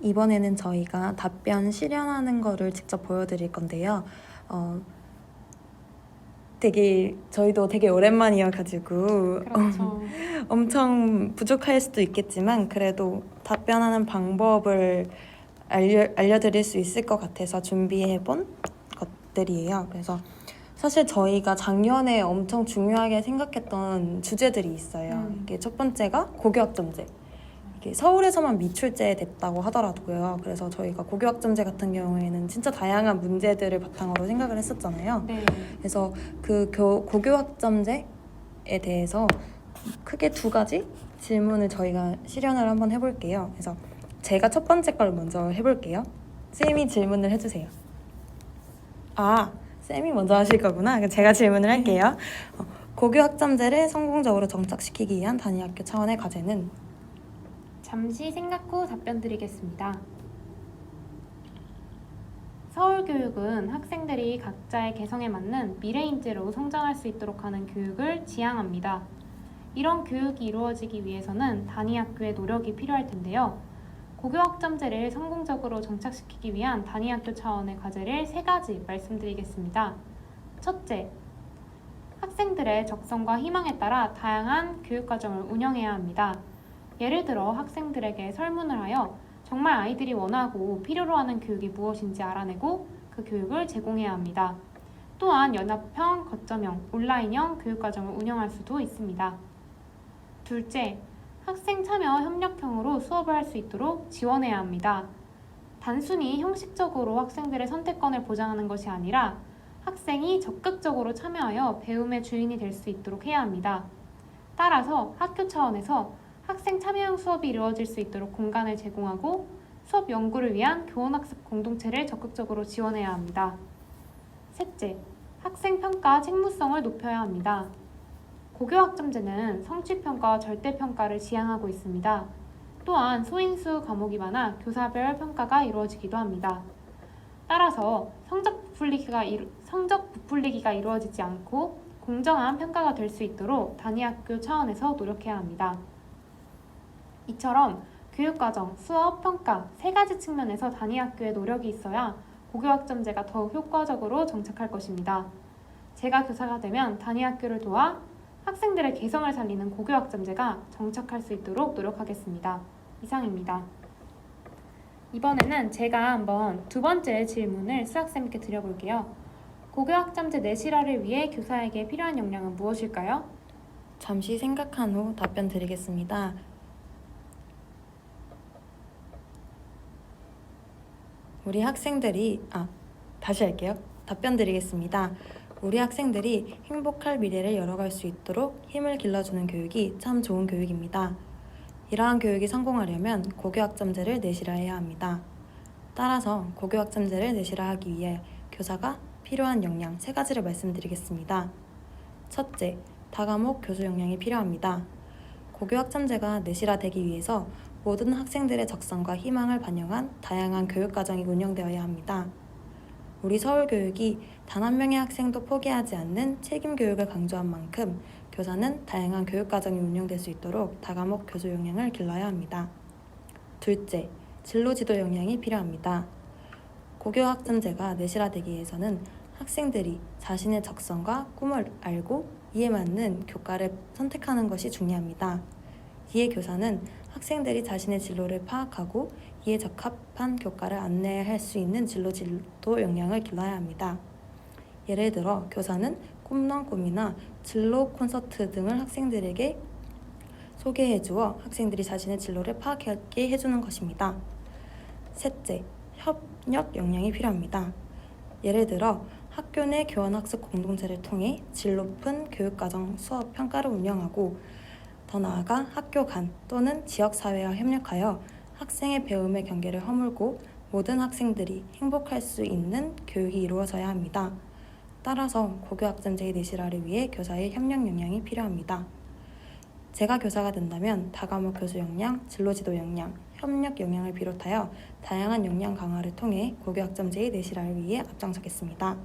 이번에는 저희가 답변 실현하는 거를 직접 보여드릴 건데요. 저희도 되게 오랜만이어가지고 그렇죠. 엄청 부족할 수도 있겠지만 그래도 답변하는 방법을 알려드릴 수 있을 것 같아서 준비해본 것들이에요. 그래서 사실 저희가 작년에 엄청 중요하게 생각했던 주제들이 있어요. 이게 첫 번째가 고교학점제. 이게 서울에서만 미출제 됐다고 하더라고요. 그래서 저희가 고교학점제 같은 경우에는 진짜 다양한 문제들을 바탕으로 생각을 했었잖아요. 네. 그래서 그 고교학점제에 대해서 크게 두 가지 질문을 저희가 실현을 한번 해볼게요. 그래서 제가 첫 번째 걸 먼저 해볼게요. 쌤이 질문을 해주세요. 쌤이 먼저 하실 거구나. 그럼 제가 질문을 할게요. 고교학점제를 성공적으로 정착시키기 위한 단위학교 차원의 과제는? 잠시 생각 후 답변 드리겠습니다. 서울교육은 학생들이 각자의 개성에 맞는 미래인재로 성장할 수 있도록 하는 교육을 지향합니다. 이런 교육이 이루어지기 위해서는 단위학교의 노력이 필요할 텐데요. 고교학점제를 성공적으로 정착시키기 위한 단위학교 차원의 과제를 3가지 말씀드리겠습니다. 첫째, 학생들의 적성과 희망에 따라 다양한 교육과정을 운영해야 합니다. 예를 들어 학생들에게 설문을 하여 정말 아이들이 원하고 필요로 하는 교육이 무엇인지 알아내고 그 교육을 제공해야 합니다. 또한 연합형, 거점형, 온라인형 교육과정을 운영할 수도 있습니다. 둘째, 학생 참여 협력형으로 수업을 할 수 있도록 지원해야 합니다. 단순히 형식적으로 학생들의 선택권을 보장하는 것이 아니라 학생이 적극적으로 참여하여 배움의 주인이 될 수 있도록 해야 합니다. 따라서 학교 차원에서 학생 참여형 수업이 이루어질 수 있도록 공간을 제공하고 수업 연구를 위한 교원학습 공동체를 적극적으로 지원해야 합니다. 셋째, 학생 평가 책무성을 높여야 합니다. 고교학점제는 성취평가와 절대평가를 지향하고 있습니다. 또한 소인수 과목이 많아 교사별 평가가 이루어지기도 합니다. 따라서 성적 부풀리기가 이루어지지 않고 공정한 평가가 될 수 있도록 단위학교 차원에서 노력해야 합니다. 이처럼 교육과정, 수업, 평가 3가지 측면에서 단위학교의 노력이 있어야 고교학점제가 더욱 효과적으로 정착할 것입니다. 제가 교사가 되면 단위학교를 도와 학생들의 개성을 살리는 고교학점제가 정착할 수 있도록 노력하겠습니다. 이상입니다. 이번에는 제가 한번 두 번째 질문을 수학쌤께 드려볼게요. 고교학점제 내실화를 위해 교사에게 필요한 역량은 무엇일까요? 잠시 생각한 후 답변 드리겠습니다. 우리 학생들이 다시 할게요. 답변 드리겠습니다. 우리 학생들이 행복할 미래를 열어갈 수 있도록 힘을 길러주는 교육이 참 좋은 교육입니다. 이러한 교육이 성공하려면 고교학점제를 내실화해야 합니다. 따라서 고교학점제를 내실화하기 위해 교사가 필요한 역량 3가지를 말씀드리겠습니다. 첫째, 다과목 교수 역량이 필요합니다. 고교학점제가 내실화되기 위해서 모든 학생들의 적성과 희망을 반영한 다양한 교육과정이 운영되어야 합니다. 우리 서울교육이 단 한 명의 학생도 포기하지 않는 책임교육을 강조한 만큼 교사는 다양한 교육과정이 운영될 수 있도록 다과목 교수 역량을 길러야 합니다. 둘째, 진로지도 역량이 필요합니다. 고교학점제가 내실화되기 위해서는 학생들이 자신의 적성과 꿈을 알고 이에 맞는 교과를 선택하는 것이 중요합니다. 이에 교사는 학생들이 자신의 진로를 파악하고 이에 적합한 교과를 안내할 수 있는 진로지도 역량을 길러야 합니다. 예를 들어 교사는 꿈넌 꿈이나 진로 콘서트 등을 학생들에게 소개해주어 학생들이 자신의 진로를 파악하게 해주는 것입니다. 셋째, 협력 역량이 필요합니다. 예를 들어 학교 내 교원학습 공동체를 통해 질 높은 교육과정 수업 평가를 운영하고 더 나아가 학교 간 또는 지역사회와 협력하여 학생의 배움의 경계를 허물고 모든 학생들이 행복할 수 있는 교육이 이루어져야 합니다. 따라서 고교학점제의 내실화를 위해 교사의 협력 역량이 필요합니다. 제가 교사가 된다면 다과목 교수 역량, 진로지도 역량, 협력 역량을 비롯하여 다양한 역량 강화를 통해 고교학점제의 내실화를 위해 앞장서겠습니다.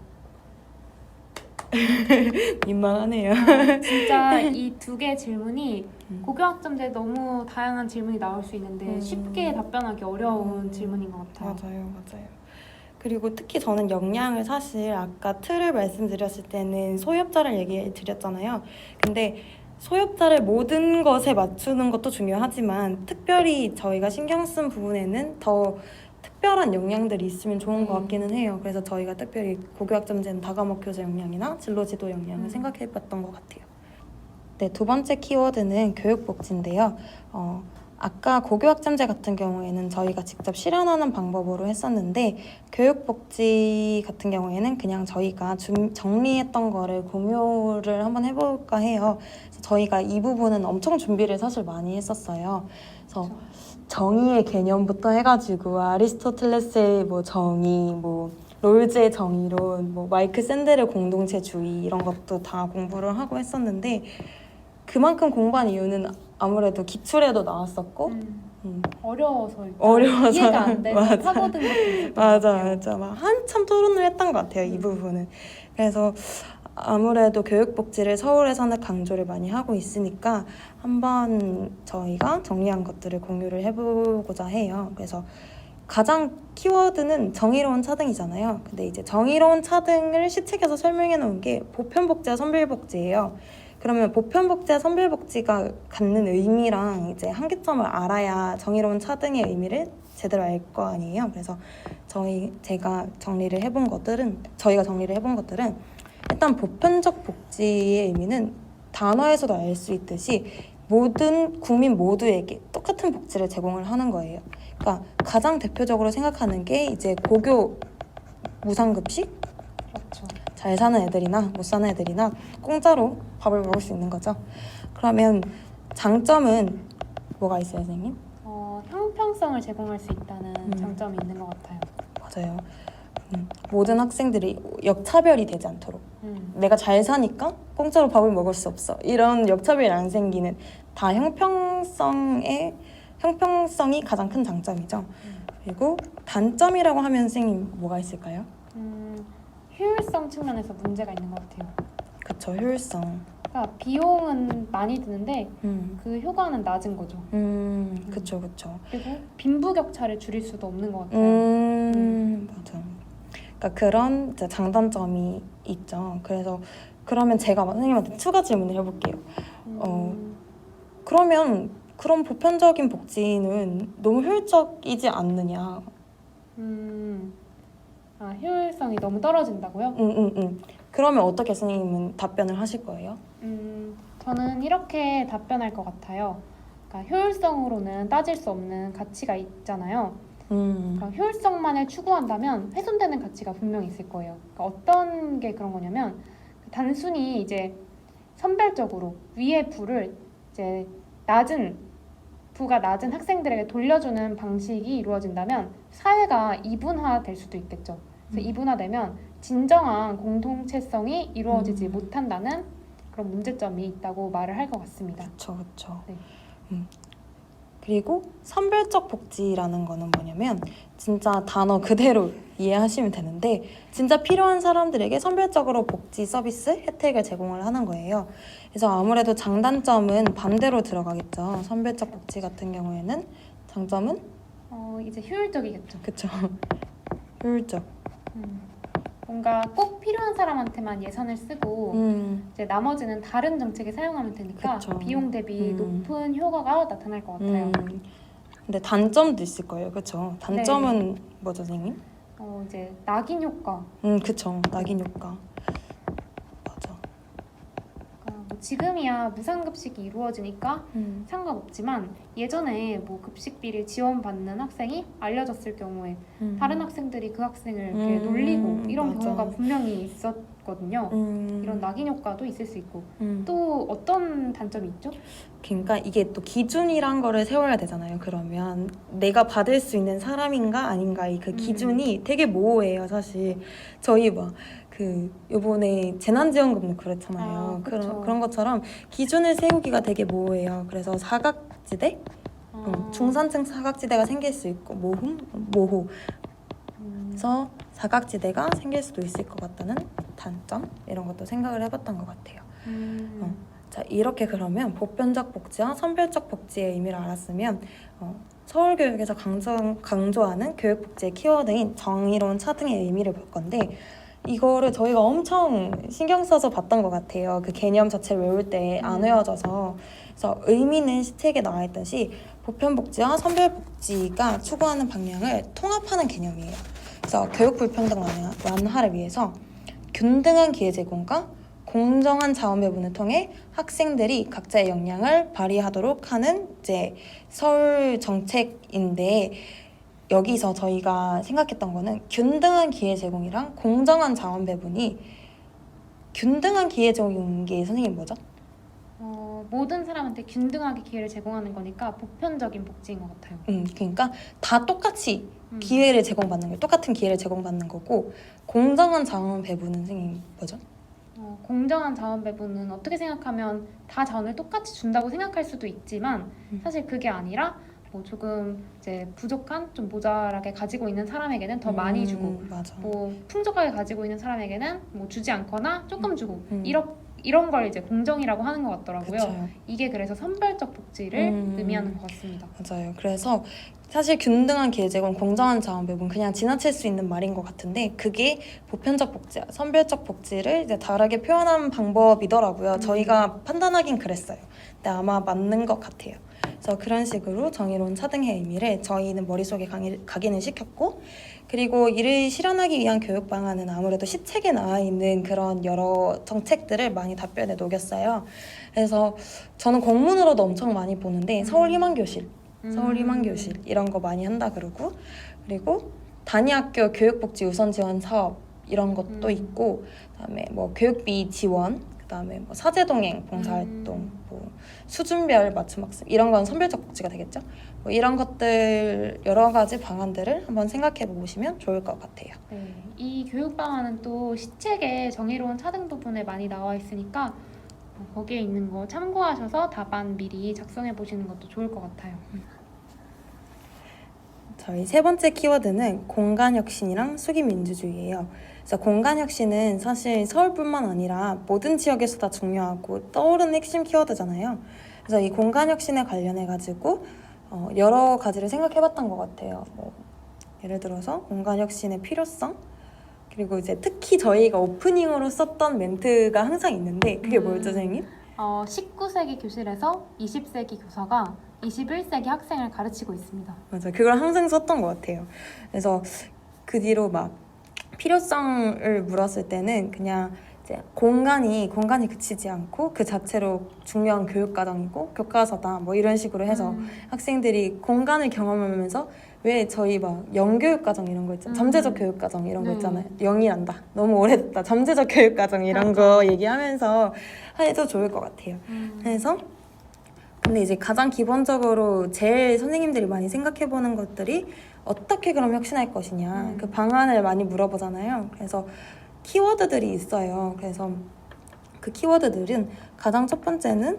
민망하네요. 진짜 이 2개 질문이 고교학점제 너무 다양한 질문이 나올 수 있는데 쉽게 답변하기 어려운 질문인 것 같아요. 맞아요. 그리고 특히 저는 역량을 사실 아까 틀을 말씀드렸을 때는 소유업자를 얘기해 드렸잖아요. 근데 소유업자를 모든 것에 맞추는 것도 중요하지만 특별히 저희가 신경 쓴 부분에는 더 특별한 역량들이 있으면 좋은 것 같기는 해요. 그래서 저희가 특별히 고교학점제는 다과목 교재 역량이나 진로지도 역량을 생각해봤던 것 같아요. 네, 두 번째 키워드는 교육복지인데요. 아까 고교학점제 같은 경우에는 저희가 직접 실현하는 방법으로 했었는데 교육복지 같은 경우에는 그냥 저희가 정리했던 거를 공유를 한번 해볼까 해요. 그래서 저희가 이 부분은 엄청 준비를 사실 많이 했었어요. 그래서 정의의 개념부터 해가지고 아리스토텔레스의 뭐 정의, 뭐 롤즈의 정의론, 뭐 마이크 샌델의 공동체주의 이런 것도 다 공부를 하고 했었는데 그만큼 공부한 이유는 아무래도 기출에도 나왔었고 어려워서 어려워서 이해가 안 돼서 맞아. 파고든 것도 있었던 것 같아요. 맞아. 막 한참 토론을 했던 것 같아요, 이 부분은. 그래서 아무래도 교육복지를 서울에서는 강조를 많이 하고 있으니까 한번 저희가 정리한 것들을 공유를 해보고자 해요. 그래서 가장 키워드는 정의로운 차등이잖아요. 근데 이제 정의로운 차등을 시책에서 설명해 놓은 게 보편복지와 선별복지예요. 그러면 보편복지와 선별복지가 갖는 의미랑 이제 한계점을 알아야 정의로운 차등의 의미를 제대로 알 거 아니에요. 그래서 저희가 정리를 해본 것들은 일단 보편적 복지의 의미는 단어에서도 알 수 있듯이 모든 국민 모두에게 똑같은 복지를 제공을 하는 거예요. 그러니까 가장 대표적으로 생각하는 게 이제 고교 무상급식? 그렇죠. 잘 사는 애들이나 못 사는 애들이나 공짜로 밥을 먹을 수 있는 거죠. 그러면 장점은 뭐가 있어요, 선생님? 형평성을 제공할 수 있다는 장점이 있는 것 같아요. 맞아요. 모든 학생들이 역차별이 되지 않도록 내가 잘 사니까 공짜로 밥을 먹을 수 없어 이런 역차별이 안 생기는 다 형평성이 가장 큰 장점이죠. 그리고 단점이라고 하면 선생님 뭐가 있을까요? 효율성 측면에서 문제가 있는 것 같아요. 그쵸, 효율성. 그러니까 비용은 많이 드는데 그 효과는 낮은 거죠. 그쵸. 그리고 빈부격차를 줄일 수도 없는 것 같아요. 맞아. 그러니까 그런 이제 장단점이 있죠. 그래서 그러면 제가 선생님한테 추가 질문을 해볼게요. 그러면 그런 보편적인 복지는 너무 효율적이지 않느냐? 효율성이 너무 떨어진다고요? 그러면 어떻게 선생님은 답변을 하실 거예요? 저는 이렇게 답변할 것 같아요. 그러니까 효율성으로는 따질 수 없는 가치가 있잖아요. 그러니까 효율성만을 추구한다면 훼손되는 가치가 분명히 있을 거예요. 그러니까 어떤 게 그런 거냐면 단순히 이제 선별적으로 위의 부를 이제 부가 낮은 학생들에게 돌려주는 방식이 이루어진다면 사회가 이분화될 수도 있겠죠. 그래서 이분화되면 진정한 공동체성이 이루어지지 못한다는 그런 문제점이 있다고 말을 할 것 같습니다. 그렇죠. 네. 그리고 선별적 복지라는 거는 뭐냐면 진짜 단어 그대로 이해하시면 되는데 진짜 필요한 사람들에게 선별적으로 복지 서비스 혜택을 제공을 하는 거예요. 그래서 아무래도 장단점은 반대로 들어가겠죠. 선별적 복지 같은 경우에는 장점은 이제 효율적이겠죠. 그쵸. 효율적. 뭔가 꼭 필요한 사람한테만 예산을 쓰고 이제 나머지는 다른 정책에 사용하면 되니까 그쵸. 비용 대비 높은 효과가 나타날 것 같아요. 근데 단점도 있을 거예요. 그쵸? 단점은 뭐죠, 선생님? 이제 낙인 효과. 그쵸. 낙인 효과. 맞아. 뭐 지금이야 무상급식이 이루어지니까 상관없지만 예전에 뭐 급식비를 지원받는 학생이 알려졌을 경우에 다른 학생들이 그 학생을 이렇게 놀리고 이런 맞아. 경우가 분명히 있었거든요. 이런 낙인 효과도 있을 수 있고 또 어떤 단점이 있죠? 그러니까 이게 또 기준이란 거를 세워야 되잖아요. 그러면 내가 받을 수 있는 사람인가 아닌가의 그 기준이 되게 모호해요, 사실. 저희 막 요번에 재난지원금도 그렇잖아요. 그런 것처럼 기준을 세우기가 되게 모호해요. 그래서 사각지대? 중산층 사각지대가 생길 수 있고 모호. 그래서 사각지대가 생길 수도 있을 것 같다는 단점? 이런 것도 생각을 해봤던 것 같아요. 자, 이렇게 그러면 보편적 복지와 선별적 복지의 의미를 알았으면 서울교육에서 강조하는 교육복지의 키워드인 정의로운 차등의 의미를 볼 건데 이거를 저희가 엄청 신경 써서 봤던 것 같아요. 그 개념 자체를 외울 때 안 외워져서. 그래서 의미는 시책에 나와 있듯이 보편복지와 선별복지가 추구하는 방향을 통합하는 개념이에요. 그래서 교육 불평등 완화를 위해서 균등한 기회 제공과 공정한 자원 배분을 통해 학생들이 각자의 역량을 발휘하도록 하는 이제 서울 정책인데 여기서 저희가 생각했던 거는 균등한 기회 제공이랑 공정한 자원 배분이 균등한 기회 제공인 게 선생님 뭐죠? 모든 사람한테 균등하게 기회를 제공하는 거니까 보편적인 복지인 것 같아요. 그러니까 다 똑같이 기회를 제공받는 거예요. 똑같은 기회를 제공받는 거고 공정한 자원 배분은 선생님 뭐죠? 공정한 자원 배분은 어떻게 생각하면 다 자원을 똑같이 준다고 생각할 수도 있지만 사실 그게 아니라 뭐 조금 이제 부족한 좀 모자라게 가지고 있는 사람에게는 더 많이 주고 맞아. 뭐 풍족하게 가지고 있는 사람에게는 뭐 주지 않거나 조금 주고 이런 걸 이제 공정이라고 하는 것 같더라고요. 그쵸. 이게 그래서 선별적 복지를 의미하는 것 같습니다. 맞아요. 그래서 사실 균등한 기회 제공, 공정한 자원 배분 그냥 지나칠 수 있는 말인 것 같은데 그게 보편적 복지, 선별적 복지를 이제 다르게 표현하는 방법이더라고요. 저희가 판단하긴 그랬어요. 근데 아마 맞는 것 같아요. 그래서 그런 식으로 정의로운 차등의 의미를 저희는 머릿속에 각인을 시켰고 그리고 이를 실현하기 위한 교육 방안은 아무래도 시책에 나와 있는 그런 여러 정책들을 많이 답변에 녹였어요. 그래서 저는 공문으로도 엄청 많이 보는데 서울희망교실 이런 거 많이 한다 그리고 단위학교 교육복지 우선 지원 사업 이런 것도 있고 그다음에 뭐 교육비 지원 그다음에 뭐 사제동행 봉사활동 뭐 수준별 맞춤학습 이런 건 선별적 복지가 되겠죠. 뭐 이런 것들 여러 가지 방안들을 한번 생각해 보시면 좋을 것 같아요. 네, 이 교육 방안은 또 시책에 정의로운 차등 부분에 많이 나와 있으니까 거기에 있는 거 참고하셔서 답안 미리 작성해 보시는 것도 좋을 것 같아요. 저희 세 번째 키워드는 공간혁신이랑 수기민주주의예요. 그래서 공간혁신은 사실 서울뿐만 아니라 모든 지역에서 다 중요하고 떠오르는 핵심 키워드잖아요. 그래서 이 공간혁신에 관련해가지고 여러 가지를 생각해봤던 것 같아요. 뭐 예를 들어서 공간혁신의 필요성 그리고 이제 특히 저희가 오프닝으로 썼던 멘트가 항상 있는데 그게 뭐였죠, 선생님? 19세기 교실에서 20세기 교사가 21세기 학생을 가르치고 있습니다. 맞아, 그걸 항상 썼던 것 같아요. 그래서 그 뒤로 막 필요성을 물었을 때는 그냥 이제 공간이 그치지 않고 그 자체로 중요한 교육 과정이고 교과서다 뭐 이런 식으로 해서 학생들이 공간을 경험하면서 왜 저희 막 영교육 과정 이런 거 있잖아요. 잠재적 교육 과정 이런 거 있잖아요. 영이란다. 너무 오래됐다. 잠재적 교육 과정 이런 거 얘기하면서 해도 좋을 것 같아요. 그래서 근데 이제 가장 기본적으로 제일 선생님들이 많이 생각해보는 것들이 어떻게 그럼 혁신할 것이냐 그 방안을 많이 물어보잖아요. 그래서 키워드들이 있어요. 그래서 그 키워드들은 가장 첫 번째는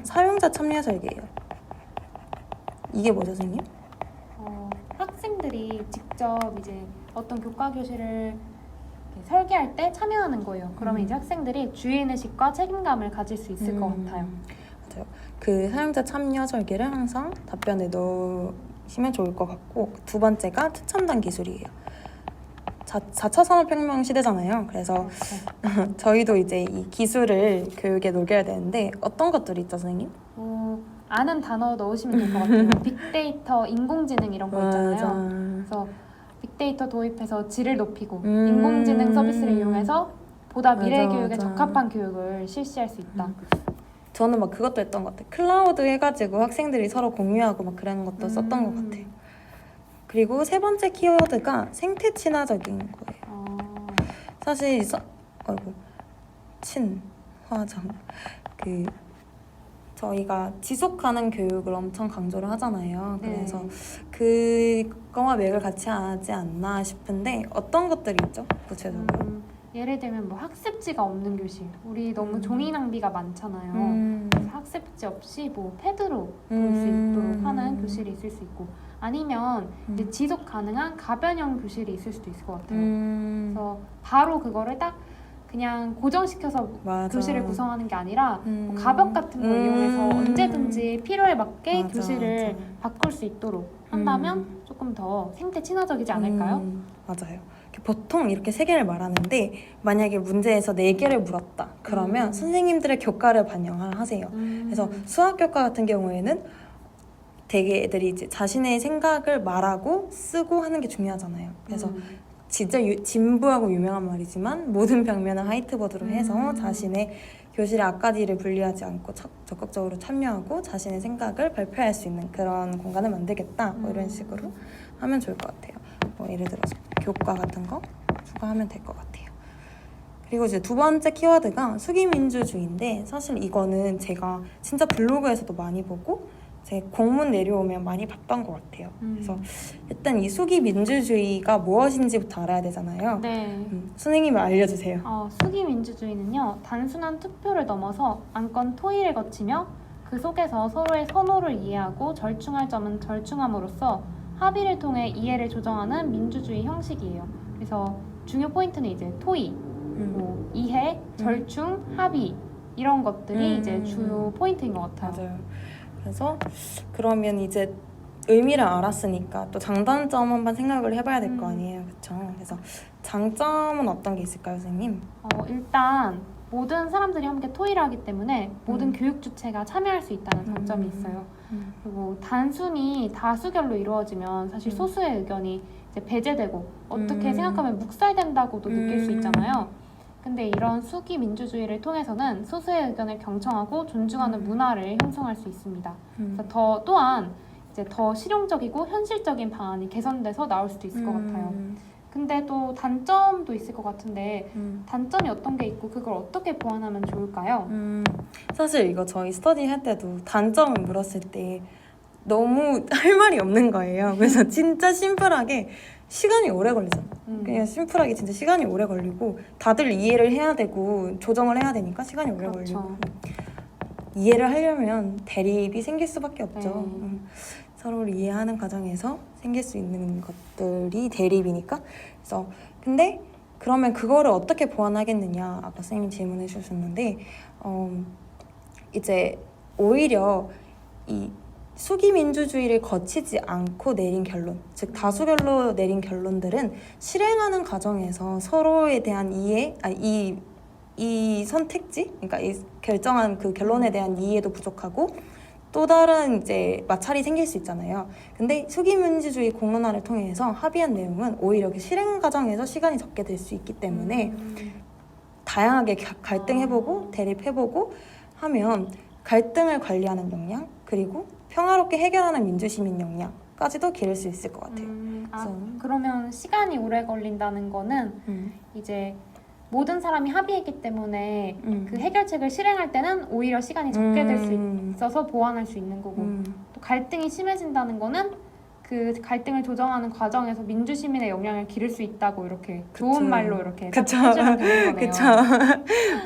사용자 참여 설계예요. 이게 뭐죠, 선생님? 학생들이 직접 이제 어떤 교과 교실을 설계할 때 참여하는 거예요. 그러면 이제 학생들이 주인의식과 책임감을 가질 수 있을 것 같아요. 맞아요. 그 사용자 참여 설계를 항상 답변에 넣으시면 좋을 것 같고 두 번째가 최첨단 기술이에요. 4차 산업혁명 시대잖아요. 그래서 저희도 이제 이 기술을 교육에 녹여야 되는데 어떤 것들이 있죠, 선생님? 아는 단어 넣으시면 될 것 같아요. 빅데이터, 인공지능 이런 거 있잖아요. 맞아. 그래서 빅데이터 도입해서 질을 높이고 인공지능 서비스를 이용해서 보다 미래 교육에 적합한 교육을 실시할 수 있다. 저는 막 그것도 했던 것 같아요. 클라우드 해가지고 학생들이 서로 공유하고 막 그런 것도 썼던 것 같아요. 그리고 세 번째 키워드가 생태 친화적인 거예요. 사실 친화적 저희가 지속 가능 교육을 엄청 강조를 하잖아요. 그래서 그거와 맥을 같이 하지 않나 싶은데 어떤 것들이 있죠? 구체적으로? 예를 들면 뭐 학습지가 없는 교실. 우리 너무 종이 낭비가 많잖아요. 그래서 학습지 없이 뭐 패드로 볼 수 있도록 하는 교실이 있을 수 있고 아니면 이제 지속 가능한 가변형 교실이 있을 수도 있을 것 같아요. 그래서 바로 그거를 딱 그냥 고정시켜서 맞아. 교실을 구성하는 게 아니라 뭐 음. 가벽 같은 걸 이용해서 언제든지 필요에 맞게 맞아, 교실을 맞아. 바꿀 수 있도록 한다면 조금 더 생태 친화적이지 않을까요? 맞아요. 보통 이렇게 3개를 말하는데 만약에 문제에서 4개를 물었다. 그러면 선생님들의 교과를 반영을 하세요. 그래서 수학 교과 같은 경우에는 되게 애들이 이제 자신의 생각을 말하고 쓰고 하는 게 중요하잖아요. 그래서 진짜 진부하고 유명한 말이지만 모든 벽면을 화이트보드로 해서 자신의 교실의 앞가지를 분리하지 않고 적극적으로 참여하고 자신의 생각을 발표할 수 있는 그런 공간을 만들겠다. 뭐 이런 식으로 하면 좋을 것 같아요. 뭐 예를 들어서 교과 같은 거 추가하면 될 것 같아요. 그리고 이제 2번째 키워드가 수기민주주의인데 사실 이거는 제가 진짜 블로그에서도 많이 보고 제 공문 내려오면 많이 봤던 것 같아요. 그래서 일단 이 수기민주주의가 무엇인지부터 알아야 되잖아요. 네. 선생님이 알려주세요. 수기민주주의는요, 단순한 투표를 넘어서 안건 토의를 거치며 그 속에서 서로의 선호를 이해하고 절충할 점은 절충함으로써 합의를 통해 이해를 조정하는 민주주의 형식이에요. 그래서 중요 포인트는 이제 토의, 뭐 이해, 절충, 합의 이런 것들이 이제 주요 포인트인 것 같아요. 맞아요. 그래서 그러면 이제 의미를 알았으니까 또 장단점 한번 생각을 해봐야 될 거 아니에요, 그렇죠? 그래서 장점은 어떤 게 있을까요, 선생님? 일단 모든 사람들이 함께 토의를 하기 때문에 모든 교육 주체가 참여할 수 있다는 장점이 있어요. 그리고 단순히 다수결로 이루어지면 사실 소수의 의견이 이제 배제되고 어떻게 생각하면 묵살된다고도 느낄 수 있잖아요. 근데 이런 수기 민주주의를 통해서는 소수의 의견을 경청하고 존중하는 문화를 형성할 수 있습니다. 그래서 또한 이제 더 실용적이고 현실적인 방안이 개선돼서 나올 수도 있을 것 같아요. 근데 또 단점도 있을 것 같은데 단점이 어떤 게 있고 그걸 어떻게 보완하면 좋을까요? 사실 이거 저희 스터디 할 때도 단점을 물었을 때 너무 할 말이 없는 거예요. 그래서 진짜 심플하게 시간이 오래 걸리잖아. 그냥 심플하게 진짜 시간이 오래 걸리고 다들 이해를 해야 되고 조정을 해야 되니까 시간이 오래 그렇죠. 걸리고 이해를 하려면 대립이 생길 수밖에 없죠. 네. 서로를 이해하는 과정에서 생길 수 있는 것들이 대립이니까. 그래서 근데 그러면 그거를 어떻게 보완하겠느냐 아까 선생님이 질문해 주셨는데 이제 오히려 이 수기민주주의를 거치지 않고 내린 결론, 즉 다수결로 내린 결론들은 실행하는 과정에서 서로에 대한 이해, 이 선택지, 그러니까 이 결정한 그 결론에 대한 이해도 부족하고 또 다른 이제 마찰이 생길 수 있잖아요. 근데 수기민주주의 공론화를 통해서 합의한 내용은 오히려 그 실행 과정에서 시간이 적게 들 수 있기 때문에 다양하게 갈등해보고 대립해보고 하면 갈등을 관리하는 역량 그리고 평화롭게 해결하는 민주시민 역량까지도 기를 수 있을 것 같아요. 그러면 시간이 오래 걸린다는 거는 이제 모든 사람이 합의했기 때문에 그 해결책을 실행할 때는 오히려 시간이 적게 될 수 있어서 보완할 수 있는 거고 또 갈등이 심해진다는 거는 그 갈등을 조정하는 과정에서 민주시민의 역량을 기를 수 있다고 이렇게 좋은 말로 이렇게 해주면 되는 거네요. 그쵸.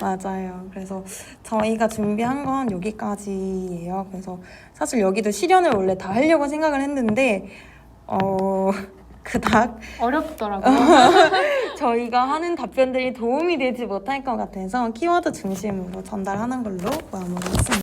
맞아요. 그래서 저희가 준비한 건 여기까지예요. 그래서 사실 여기도 실연을 원래 다 하려고 생각을 했는데 그닥 어렵더라고요. 저희가 하는 답변들이 도움이 되지 못할 것 같아서 키워드 중심으로 전달하는 걸로 마무리했습니다.